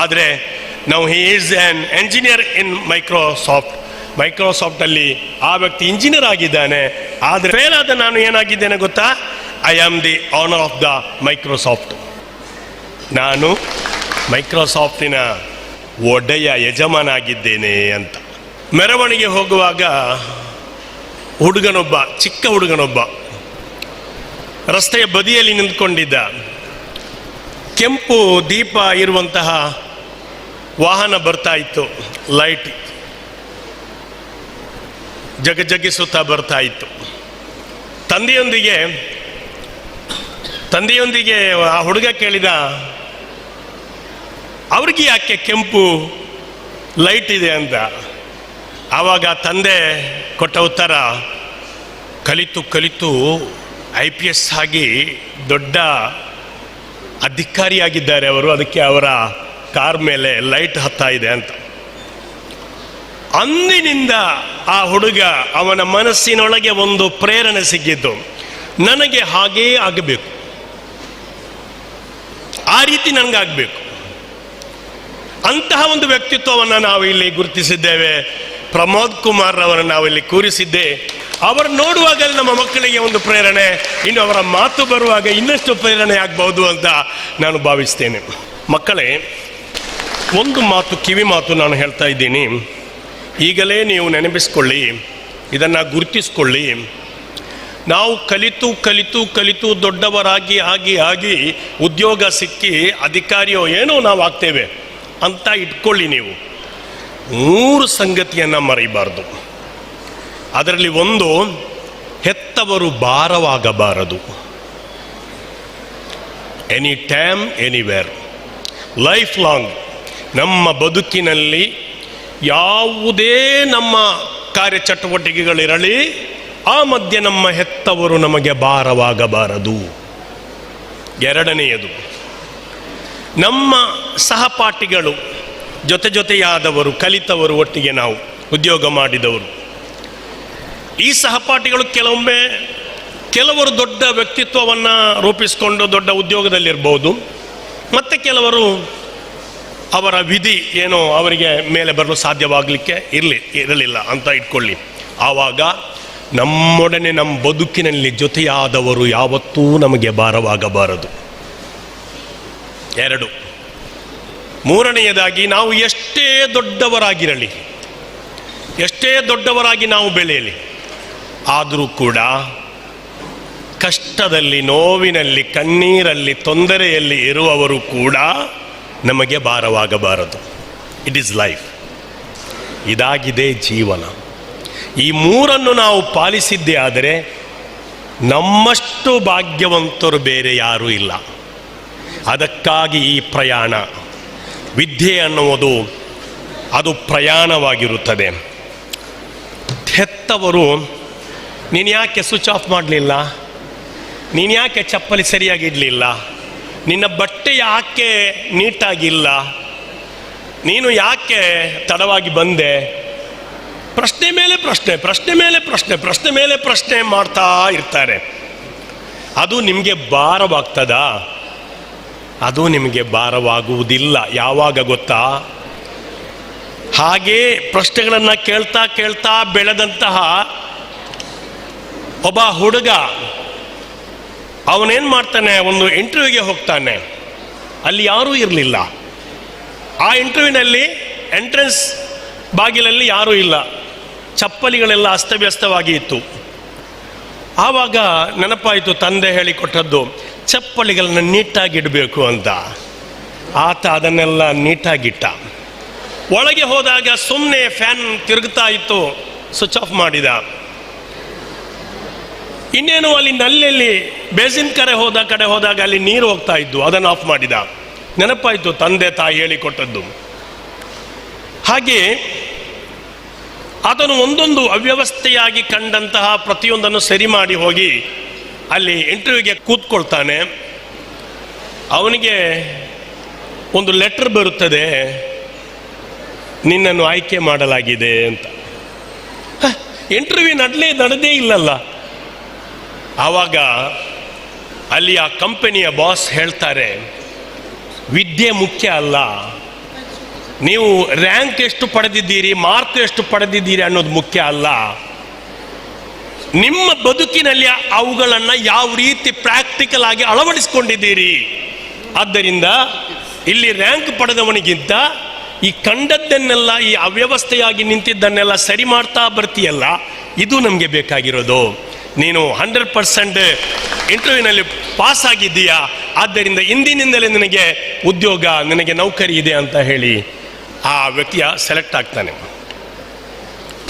ಆದರೆ ನಾವು he is an engineer ಇನ್ ಮೈಕ್ರೋಸಾಫ್ಟಲ್ಲಿ ಆ ವ್ಯಕ್ತಿ ಇಂಜಿನಿಯರ್ ಆಗಿದ್ದಾನೆ. ಆದರೆ ಫೇಲ್ ಆದ ನಾನು ಏನಾಗಿದ್ದೇನೆ ಗೊತ್ತಾ? I am the honour of the Microsoft. ನಾನು ಮೈಕ್ರೋಸಾಫ್ಟಿನ ಒಡೆಯ ಯಜಮಾನ ಆಗಿದ್ದೇನೆ ಅಂತ. ಮೆರವಣಿಗೆ ಹೋಗುವಾಗ ಚಿಕ್ಕ ಹುಡುಗನೊಬ್ಬ ರಸ್ತೆಯ ಬದಿಯಲ್ಲಿ ನಿಂತ್ಕೊಂಡಿದ್ದ. ಕೆಂಪು ದೀಪ ಇರುವಂತಹ ವಾಹನ ಬರ್ತಾ ಇತ್ತು, ಲೈಟ್ ಜಗಜಗಿಸುತ್ತಾ ಬರ್ತಾ ಇತ್ತು. ತಂದೆಯೊಂದಿಗೆ ಆ ಹುಡುಗ ಕೇಳಿದ, ಅವ್ರಿಗೆ ಯಾಕೆ ಕೆಂಪು ಲೈಟ್ ಇದೆ ಅಂತ. ಆವಾಗ ತಂದೆ ಕೊಟ್ಟ ಉತ್ತರ, ಕಲಿತು IPS ಆಗಿ ದೊಡ್ಡ ಅಧಿಕಾರಿಯಾಗಿದ್ದಾರೆ ಅವರು, ಅದಕ್ಕೆ ಅವರ ಕಾರ್ ಮೇಲೆ ಲೈಟ್ ಹತ್ತಾ ಇದೆ ಅಂತ. ಅಂದಿನಿಂದ ಆ ಹುಡುಗ, ಅವನ ಮನಸ್ಸಿನೊಳಗೆ ಒಂದು ಪ್ರೇರಣೆ ಸಿಕ್ಕಿದ್ದು, ನನಗೆ ಹಾಗೇ ಆಗಬೇಕು, ಆ ರೀತಿ ನನಗಾಗಬೇಕು. ಅಂತಹ ಒಂದು ವ್ಯಕ್ತಿತ್ವವನ್ನು ನಾವು ಇಲ್ಲಿ ಗುರುತಿಸಿದ್ದೇವೆ. ಪ್ರಮೋದ್ ಕುಮಾರ್ ಅವರನ್ನು ನಾವಿಲ್ಲಿ ಕೂರಿಸಿದ್ದೆ. ಅವರು ನೋಡುವಾಗ ನಮ್ಮ ಮಕ್ಕಳಿಗೆ ಒಂದು ಪ್ರೇರಣೆ, ಇನ್ನು ಅವರ ಮಾತು ಬರುವಾಗ ಇನ್ನಷ್ಟು ಪ್ರೇರಣೆ ಆಗಬಹುದು ಅಂತ ನಾನು ಭಾವಿಸ್ತೇನೆ. ಮಕ್ಕಳೇ, ಒಂದು ಮಾತು, ಕಿವಿ ಮಾತು ನಾನು ಹೇಳ್ತಾ ಇದ್ದೀನಿ, ಈಗಲೇ ನೀವು ನೆನಪಿಸ್ಕೊಳ್ಳಿ, ಇದನ್ನು ಗುರುತಿಸ್ಕೊಳ್ಳಿ. ನಾವು ಕಲಿತು ದೊಡ್ಡವರಾಗಿ ಆಗಿ ಉದ್ಯೋಗ ಸಿಕ್ಕಿ ಅಧಿಕಾರಿಯೋ ಏನೋ ನಾವು ಆಗ್ತೇವೆ ಅಂತ ಇಟ್ಕೊಳ್ಳಿ. ನೀವು 3 ಸಂಗತಿಯನ್ನು ಮರೆಯಬಾರ್ದು. ಅದರಲ್ಲಿ ಒಂದು, ಹೆತ್ತವರು ಭಾರವಾಗಬಾರದು. Any time anywhere, lifelong ನಮ್ಮ ಬದುಕಿನಲ್ಲಿ ಯಾವುದೇ ನಮ್ಮ ಕಾರ್ಯಚಟುವಟಿಕೆಗಳಿರಲಿ, ಆ ಮಧ್ಯೆ ನಮ್ಮ ಹೆತ್ತವರು ನಮಗೆ ಭಾರವಾಗಬಾರದು. ಎರಡನೆಯದು, ನಮ್ಮ ಸಹಪಾಠಿಗಳು, ಜೊತೆಯಾದವರು, ಕಲಿತವರು, ಒಟ್ಟಿಗೆ ನಾವು ಉದ್ಯೋಗ ಮಾಡಿದವರು, ಈ ಸಹಪಾಠಿಗಳು ಕೆಲವರು ದೊಡ್ಡ ವ್ಯಕ್ತಿತ್ವವನ್ನು ರೂಪಿಸಿಕೊಂಡು ದೊಡ್ಡ ಉದ್ಯೋಗದಲ್ಲಿರ್ಬೋದು, ಮತ್ತು ಕೆಲವರು ಅವರ ವಿಧಿ ಏನೋ ಅವರಿಗೆ ಮೇಲೆ ಬರಲು ಸಾಧ್ಯವಾಗಲಿಕ್ಕೆ ಇರಲಿಲ್ಲ ಅಂತ ಇಟ್ಕೊಳ್ಳಿ. ಆವಾಗ ನಮ್ಮೊಡನೆ ನಮ್ಮ ಬದುಕಿನಲ್ಲಿ ಜೊತೆಯಾದವರು ಯಾವತ್ತೂ ನಮಗೆ ಭಾರವಾಗಬಾರದು. 2, ಮೂರನೆಯದಾಗಿ, ನಾವು ಎಷ್ಟೇ ದೊಡ್ಡವರಾಗಿ ನಾವು ಬೆಳೆಯಲಿ, ಆದರೂ ಕೂಡ ಕಷ್ಟದಲ್ಲಿ, ನೋವಿನಲ್ಲಿ, ಕಣ್ಣೀರಲ್ಲಿ, ತೊಂದರೆಯಲ್ಲಿ ಇರುವವರು ಕೂಡ ನಮಗೆ ಭಾರವಾಗಬಾರದು. It is life. ಇದಾಗಿದೆ ಜೀವನ. ಈ 3 ನಾವು ಪಾಲಿಸಿದ್ದೇ ಆದರೆ ನಮ್ಮಷ್ಟು ಭಾಗ್ಯವಂತರು ಬೇರೆ ಯಾರೂ ಇಲ್ಲ. ಅದಕ್ಕಾಗಿ ಈ ಪ್ರಯಾಣ, ವಿದ್ಯೆ ಅನ್ನುವುದು ಅದು ಪ್ರಯಾಣವಾಗಿರುತ್ತದೆ. ಹೆತ್ತವರು, ನೀನು ಯಾಕೆ ಸ್ವಿಚ್ ಆಫ್ ಮಾಡಲಿಲ್ಲ, ನೀನು ಯಾಕೆ ಚಪ್ಪಲಿ ಸರಿಯಾಗಿಡಲಿಲ್ಲ, ನಿನ್ನ ಬಟ್ಟೆ ಯಾಕೆ ನೀಟಾಗಿಲ್ಲ, ನೀನು ಯಾಕೆ ತಡವಾಗಿ ಬಂದೆ, ಪ್ರಶ್ನೆ ಮೇಲೆ ಪ್ರಶ್ನೆ ಮಾಡ್ತಾ ಇರ್ತಾರೆ. ಅದು ನಿಮಗೆ ಭಾರವಾಗ್ತದಾ? ಅದು ನಿಮಗೆ ಭಾರವಾಗುವುದಿಲ್ಲ. ಯಾವಾಗ ಗೊತ್ತಾ? ಹಾಗೇ ಪ್ರಶ್ನೆಗಳನ್ನು ಕೇಳ್ತಾ ಬೆಳೆದಂತಹ ಒಬ್ಬ ಹುಡುಗ, ಅವನೇನು ಮಾಡ್ತಾನೆ, ಒಂದು ಇಂಟರ್ವ್ಯೂಗೆ ಹೋಗ್ತಾನೆ. ಅಲ್ಲಿ ಯಾರೂ ಇರಲಿಲ್ಲ. ಆ ಇಂಟರ್ವ್ಯೂನಲ್ಲಿ ಎಂಟ್ರೆನ್ಸ್ ಬಾಗಿಲಲ್ಲಿ ಯಾರೂ ಇಲ್ಲ, ಚಪ್ಪಲಿಗಳೆಲ್ಲ ಅಸ್ತವ್ಯಸ್ತವಾಗಿ ಇತ್ತು. ಆವಾಗ ನೆನಪಾಯಿತು, ತಂದೆ ಹೇಳಿಕೊಟ್ಟದ್ದು, ಚಪ್ಪಲಿಗಳನ್ನು ನೀಟಾಗಿಡಬೇಕು ಅಂತ. ಆತ ಅದನ್ನೆಲ್ಲ ನೀಟಾಗಿಟ್ಟ. ಒಳಗೆ ಹೋದಾಗ ಸುಮ್ಮನೆ ಫ್ಯಾನ್ ತಿರುಗ್ತಾ ಇತ್ತು, ಸ್ವಿಚ್ ಆಫ್ ಮಾಡಿದ. ಇನ್ನೇನು ಅಲ್ಲಿ ನಲ್ಲಿಯಲ್ಲಿ ಬೇಸಿನ್ ಕಡೆ ಹೋದಾಗ ಅಲ್ಲಿ ನೀರು ಹೋಗ್ತಾ ಇದ್ದು, ಅದನ್ನು ಆಫ್ ಮಾಡಿದ. ನೆನಪಾಯಿತು ತಂದೆ ತಾಯಿ ಹೇಳಿಕೊಟ್ಟದ್ದು. ಹಾಗೆ ಅದನ್ನು ಒಂದೊಂದು ಅವ್ಯವಸ್ಥೆಯಾಗಿ ಕಂಡಂತಹ ಪ್ರತಿಯೊಂದನ್ನು ಸರಿ ಮಾಡಿ ಹೋಗಿ ಅಲ್ಲಿ ಇಂಟರ್ವ್ಯೂಗೆ ಕೂತ್ಕೊಳ್ತಾನೆ. ಅವನಿಗೆ ಒಂದು ಲೆಟರ್ ಬರುತ್ತದೆ, ನಿನ್ನನ್ನು ಆಯ್ಕೆ ಮಾಡಲಾಗಿದೆ ಅಂತ. ಇಂಟರ್ವ್ಯೂ ನಡೆದೇ ಇಲ್ಲಲ್ಲ. ಆವಾಗ ಅಲ್ಲಿ ಆ ಕಂಪನಿಯ ಬಾಸ್ ಹೇಳ್ತಾರೆ, ವಿದ್ಯೆ ಮುಖ್ಯ ಅಲ್ಲ, ನೀವು ರ್ಯಾಂಕ್ ಎಷ್ಟು ಪಡೆದಿದ್ದೀರಿ, ಮಾರ್ಕ್ ಎಷ್ಟು ಪಡೆದಿದ್ದೀರಿ ಅನ್ನೋದು ಮುಖ್ಯ ಅಲ್ಲ. ನಿಮ್ಮ ಬದುಕಿನಲ್ಲಿ ಅವುಗಳನ್ನು ಯಾವ ರೀತಿ ಪ್ರಾಕ್ಟಿಕಲ್ ಆಗಿ ಅಳವಡಿಸಿಕೊಂಡಿದ್ದೀರಿ. ಆದ್ದರಿಂದ ಇಲ್ಲಿ ರ್ಯಾಂಕ್ ಪಡೆದವನಿಗಿಂತ ಈ ಕಂಡದ್ದನ್ನೆಲ್ಲ, ಈ ಅವ್ಯವಸ್ಥೆಯಾಗಿ ನಿಂತಿದ್ದನ್ನೆಲ್ಲ ಸರಿ ಮಾಡ್ತಾ ಬರ್ತೀಯಲ್ಲ, ಇದು ನಮಗೆ ಬೇಕಾಗಿರೋದು. ನೀನು 100% ಇಂಟರ್ವ್ಯೂನಲ್ಲಿ ಪಾಸ್ ಆಗಿದ್ದೀಯಾ, ಆದ್ದರಿಂದ ಇಂದಿನಿಂದಲೇ ನಿನಗೆ ಉದ್ಯೋಗ, ನಿನಗೆ ನೌಕರಿ ಇದೆ ಅಂತ ಹೇಳಿ ಆ ವ್ಯಕ್ತಿಯ ಸೆಲೆಕ್ಟ್ ಆಗ್ತಾನೆ.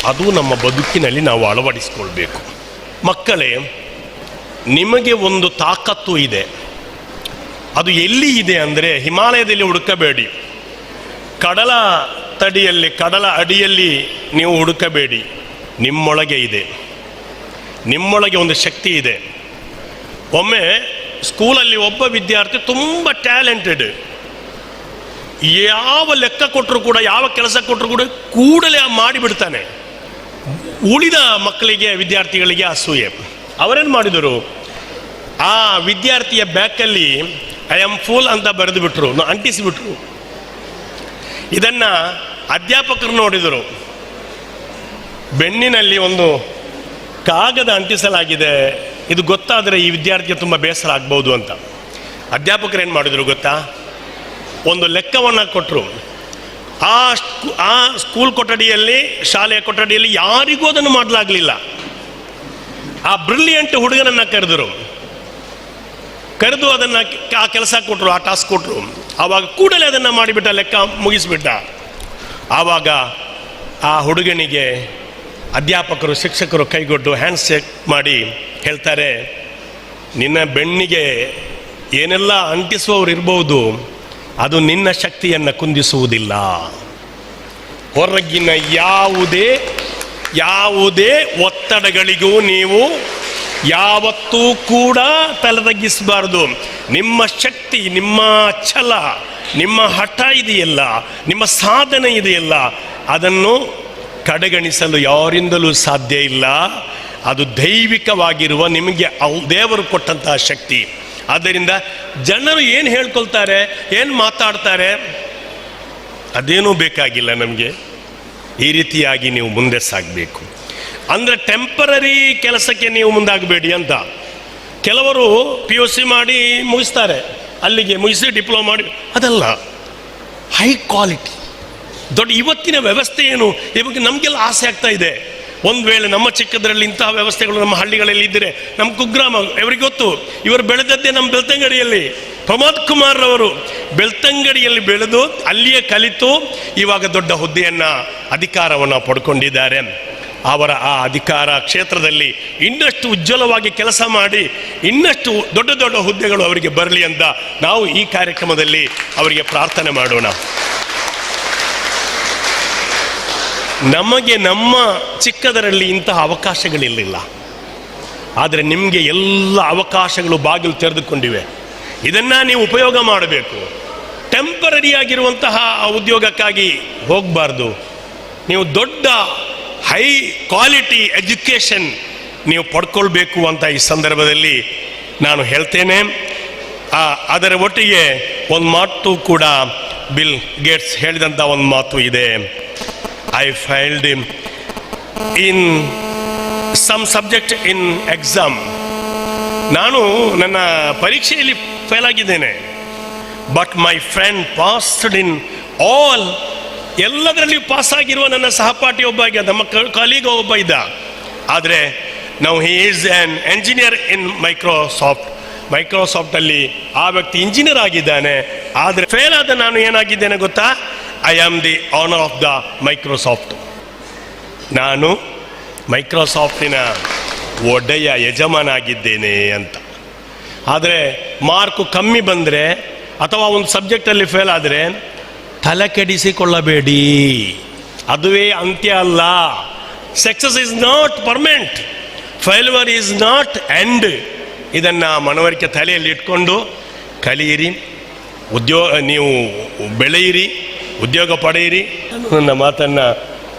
ಅದು ನಮ್ಮ ಬದುಕಿನಲ್ಲಿ ನಾವು ಅಳವಡಿಸಿಕೊಳ್ಬೇಕು. ಮಕ್ಕಳೇ, ನಿಮಗೆ ಒಂದು ತಾಕತ್ತು ಇದೆ. ಅದು ಎಲ್ಲಿ ಇದೆ ಅಂದರೆ, ಹಿಮಾಲಯದಲ್ಲಿ ಹುಡುಕಬೇಡಿ, ಕಡಲ ತಡಿಯಲ್ಲಿ, ಕಡಲ ಅಡಿಯಲ್ಲಿ ನೀವು ಹುಡುಕಬೇಡಿ. ನಿಮ್ಮೊಳಗೆ ಇದೆ. ನಿಮ್ಮೊಳಗೆ ಒಂದು ಶಕ್ತಿ ಇದೆ. ಒಮ್ಮೆ ಸ್ಕೂಲಲ್ಲಿ ಒಬ್ಬ ವಿದ್ಯಾರ್ಥಿ ತುಂಬ ಟ್ಯಾಲೆಂಟೆಡ್, ಯಾವ ಲೆಕ್ಕ ಕೊಟ್ಟರು ಕೂಡ, ಯಾವ ಕೆಲಸ ಕೊಟ್ಟರು ಕೂಡ ಕೂಡಲೇ ಮಾಡಿಬಿಡ್ತಾನೆ. ಉಳಿದ ಮಕ್ಕಳಿಗೆ, ವಿದ್ಯಾರ್ಥಿಗಳಿಗೆ ಅಸೂಯೆ. ಅವರೇನು ಮಾಡಿದರು, ಆ ವಿದ್ಯಾರ್ಥಿಯ ಬ್ಯಾಕಲ್ಲಿ ಐ ಆಮ್ ಫೂಲ್ ಅಂತ ಬರೆದು ಬಿಟ್ರು, ಅಂಟಿಸಿಬಿಟ್ರು. ಇದನ್ನು ಅಧ್ಯಾಪಕರು ನೋಡಿದರು. ಬೆನ್ನಿನಲ್ಲಿ ಒಂದು ಕಾಗದ ಅಂಟಿಸಲಾಗಿದೆ, ಇದು ಗೊತ್ತಾದರೆ ಈ ವಿದ್ಯಾರ್ಥಿಗೆ ತುಂಬ ಬೇಸರ ಆಗ್ಬೋದು ಅಂತ. ಅಧ್ಯಾಪಕರು ಏನು ಮಾಡಿದರು ಗೊತ್ತಾ, ಒಂದು ಲೆಕ್ಕವನ್ನು ಕೊಟ್ಟರು. ಆ ಸ್ಕೂಲ್ ಕೊಠಡಿಯಲ್ಲಿ, ಶಾಲೆಯ ಕೊಠಡಿಯಲ್ಲಿ ಯಾರಿಗೂ ಅದನ್ನು ಮಾಡಲಾಗಲಿಲ್ಲ. ಆ ಬ್ರಿಲಿಯಂಟ್ ಹುಡುಗನನ್ನು ಕರೆದು ಅದನ್ನು ಆ ಕೆಲಸ ಕೊಟ್ಟರು, ಆ ಟಾಸ್ಕ್ ಕೊಟ್ಟರು. ಆವಾಗ ಕೂಡಲೇ ಅದನ್ನು ಮಾಡಿಬಿಟ್ಟ, ಲೆಕ್ಕ ಮುಗಿಸ್ಬಿಟ್ಟ. ಆವಾಗ ಆ ಹುಡುಗನಿಗೆ ಅಧ್ಯಾಪಕರು, ಶಿಕ್ಷಕರು ಕೈಗೊಡ್ಡು ಹ್ಯಾಂಡ್ ಶೇಕ್ ಮಾಡಿ ಹೇಳ್ತಾರೆ, ನಿನ್ನ ಬೆನ್ನಿಗೆ ಏನೆಲ್ಲ ಅಂಟಿಸುವವರು ಇರ್ಬೋದು, ಅದು ನಿನ್ನ ಶಕ್ತಿಯನ್ನು ಕುಂದಿಸುವುದಿಲ್ಲ. ಹೊರಗಿನ ಯಾವುದೇ ಒತ್ತಡಗಳಿಗೂ ನೀವು ಯಾವತ್ತೂ ಕೂಡ ತಲೆದಗ್ಗಿಸಬಾರ್ದು. ನಿಮ್ಮ ಶಕ್ತಿ, ನಿಮ್ಮ ಛಲ, ನಿಮ್ಮ ಹಠ ಇದೆಯಲ್ಲ, ನಿಮ್ಮ ಸಾಧನೆ ಇದೆಯಲ್ಲ, ಅದನ್ನು ಕಡೆಗಣಿಸಲು ಯಾರಿಂದಲೂ ಸಾಧ್ಯ ಇಲ್ಲ. ಅದು ದೈವಿಕವಾಗಿರುವ, ನಿಮಗೆ ದೇವರು ಕೊಟ್ಟಂತಹ ಶಕ್ತಿ. ಆದ್ದರಿಂದ ಜನರು ಏನು ಹೇಳ್ಕೊಳ್ತಾರೆ, ಏನು ಮಾತಾಡ್ತಾರೆ, ಅದೇನೂ ಬೇಕಾಗಿಲ್ಲ ನಮಗೆ. ಈ ರೀತಿಯಾಗಿ ನೀವು ಮುಂದೆ ಸಾಗಬೇಕು. ಅಂದರೆ ಟೆಂಪರರಿ ಕೆಲಸಕ್ಕೆ ನೀವು ಮುಂದಾಗಬೇಡಿ ಅಂತ. ಕೆಲವರು PUC ಮಾಡಿ ಮುಗಿಸ್ತಾರೆ, ಅಲ್ಲಿಗೆ ಮುಗಿಸಿ ಡಿಪ್ಲೊಮಾ ಮಾಡಿ, ಅದಲ್ಲ. ಹೈ ಕ್ವಾಲಿಟಿ ದೊಡ್ಡ ಇವತ್ತಿನ ವ್ಯವಸ್ಥೆ ಏನು, ಇವಾಗ ನಮಗೆಲ್ಲ ಆಸೆ ಆಗ್ತಾ ಇದೆ. ಒಂದು ವೇಳೆ ನಮ್ಮ ಚಿಕ್ಕದರಲ್ಲಿ ಇಂತಹ ವ್ಯವಸ್ಥೆಗಳು ನಮ್ಮ ಹಳ್ಳಿಗಳಲ್ಲಿ ಇದ್ದರೆ, ನಮ್ಮ ಕುಗ್ರಾಮ ಇವರಿಗೆ ಗೊತ್ತು. ಇವರು ಬೆಳೆದದ್ದೇ ನಮ್ಮ ಬೆಳ್ತಂಗಡಿಯಲ್ಲಿ. ಪ್ರಮೋದ್ ಕುಮಾರ್ ಅವರು ಬೆಳ್ತಂಗಡಿಯಲ್ಲಿ ಬೆಳೆದು ಅಲ್ಲಿಯೇ ಕಲಿತು ಇವಾಗ ದೊಡ್ಡ ಹುದ್ದೆಯನ್ನು, ಅಧಿಕಾರವನ್ನು ಪಡ್ಕೊಂಡಿದ್ದಾರೆ. ಅವರ ಆ ಅಧಿಕಾರ ಕ್ಷೇತ್ರದಲ್ಲಿ ಇನ್ನಷ್ಟು ಉಜ್ವಲವಾಗಿ ಕೆಲಸ ಮಾಡಿ ಇನ್ನಷ್ಟು ದೊಡ್ಡ ದೊಡ್ಡ ಹುದ್ದೆಗಳು ಅವರಿಗೆ ಬರಲಿ ಅಂತ ನಾವು ಈ ಕಾರ್ಯಕ್ರಮದಲ್ಲಿ ಅವರಿಗೆ ಪ್ರಾರ್ಥನೆ ಮಾಡೋಣ. ನಮಗೆ ನಮ್ಮ ಚಿಕ್ಕದರಲ್ಲಿ ಇಂತಹ ಅವಕಾಶಗಳಿರಲಿಲ್ಲ, ಆದರೆ ನಿಮಗೆ ಎಲ್ಲ ಅವಕಾಶಗಳು ಬಾಗಿಲು ತೆರೆದುಕೊಂಡಿವೆ. ಇದನ್ನು ನೀವು ಉಪಯೋಗ ಮಾಡಬೇಕು. ಟೆಂಪರರಿ ಆಗಿರುವಂತಹ ಉದ್ಯೋಗಕ್ಕಾಗಿ ಹೋಗಬಾರ್ದು. ನೀವು ದೊಡ್ಡ ಹೈ ಕ್ವಾಲಿಟಿ ಎಜುಕೇಷನ್ ನೀವು ಪಡ್ಕೊಳ್ಬೇಕು ಅಂತ ಈ ಸಂದರ್ಭದಲ್ಲಿ ನಾನು ಹೇಳ್ತೇನೆ. ಅದರ ಒಟ್ಟಿಗೆ ಒಂದು ಮಾತು ಕೂಡ ಬಿಲ್ ಗೇಟ್ಸ್ ಹೇಳಿದಂಥ ಒಂದು ಮಾತು ಇದೆ. I failed in some subject in exam. ನಾನು ನನ್ನ ಪರೀಕ್ಷೆಯಲ್ಲಿ ಫೇಲ್ ಆಗಿದ್ದೇನೆ. But my friend passed in all. ಎಲ್ಲದರಲ್ಲಿಯೂ ಪಾಸ್ ಆಗಿರುವ ನನ್ನ ಸಹಪಾಠಿ ಒಬ್ಬ ಇದ್ದ, ನಮ್ಮ ಕಾಲೀಗ ಒಬ್ಬ ಇದ್ದ. ಆದರೆ ನಾವು ಹಿ ಈಸ್ ಆ್ಯನ್ ಎಂಜಿನಿಯರ್ ಇನ್ ಮೈಕ್ರೋಸಾಫ್ಟಲ್ಲಿ ಆ ವ್ಯಕ್ತಿ ಇಂಜಿನಿಯರ್ ಆಗಿದ್ದಾನೆ. ಆದರೆ ಫೇಲ್ ಆದ ನಾನು ಏನಾಗಿದ್ದೇನೆ ಗೊತ್ತಾ, I am the honour of the Microsoft. ನಾನು ಮೈಕ್ರೋಸಾಫ್ಟಿನ ಒಡೆಯ ಯಜಮಾನಾಗಿದ್ದೇನೆ ಅಂತ. ಆದರೆ ಮಾರ್ಕು ಕಮ್ಮಿ ಬಂದರೆ ಅಥವಾ ಒಂದು ಸಬ್ಜೆಕ್ಟಲ್ಲಿ ಫೇಲ್ ಆದರೆ ತಲೆ ಕೆಡಿಸಿಕೊಳ್ಳಬೇಡಿ, ಅದುವೇ ಅಂತ್ಯ ಅಲ್ಲ. Success is not permanent, failure is not end. ಇದನ್ನು ಮನವರಿಕೆ ತಲೆಯಲ್ಲಿ ಇಟ್ಕೊಂಡು ಕಲಿಯಿರಿ, ನೀವು ಬೆಳೆಯಿರಿ, ಉದ್ಯೋಗ ಪಡೆಯಿರಿ. ನನ್ನ ಮಾತನ್ನು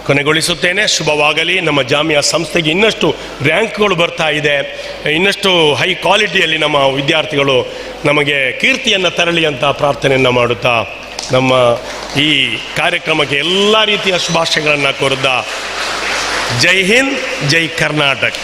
ಕೊನೆಗೊಳಿಸುತ್ತೇನೆ. ಶುಭವಾಗಲಿ. ನಮ್ಮ ಜಾಮಿಯಾ ಸಂಸ್ಥೆಗೆ ಇನ್ನಷ್ಟು ರ್ಯಾಂಕ್ಗಳು ಬರ್ತಾ ಇದೆ, ಇನ್ನಷ್ಟು ಹೈ ಕ್ವಾಲಿಟಿಯಲ್ಲಿ ನಮ್ಮ ವಿದ್ಯಾರ್ಥಿಗಳು ನಮಗೆ ಕೀರ್ತಿಯನ್ನು ತರಲಿ ಅಂತ ಪ್ರಾರ್ಥನೆಯನ್ನು ಮಾಡುತ್ತಾ ನಮ್ಮ ಈ ಕಾರ್ಯಕ್ರಮಕ್ಕೆ ಎಲ್ಲ ರೀತಿಯ ಶುಭಾಶಯಗಳನ್ನು ಕೋರುತ್ತಾ ಜೈ ಹಿಂದ್, ಜೈ ಕರ್ನಾಟಕ.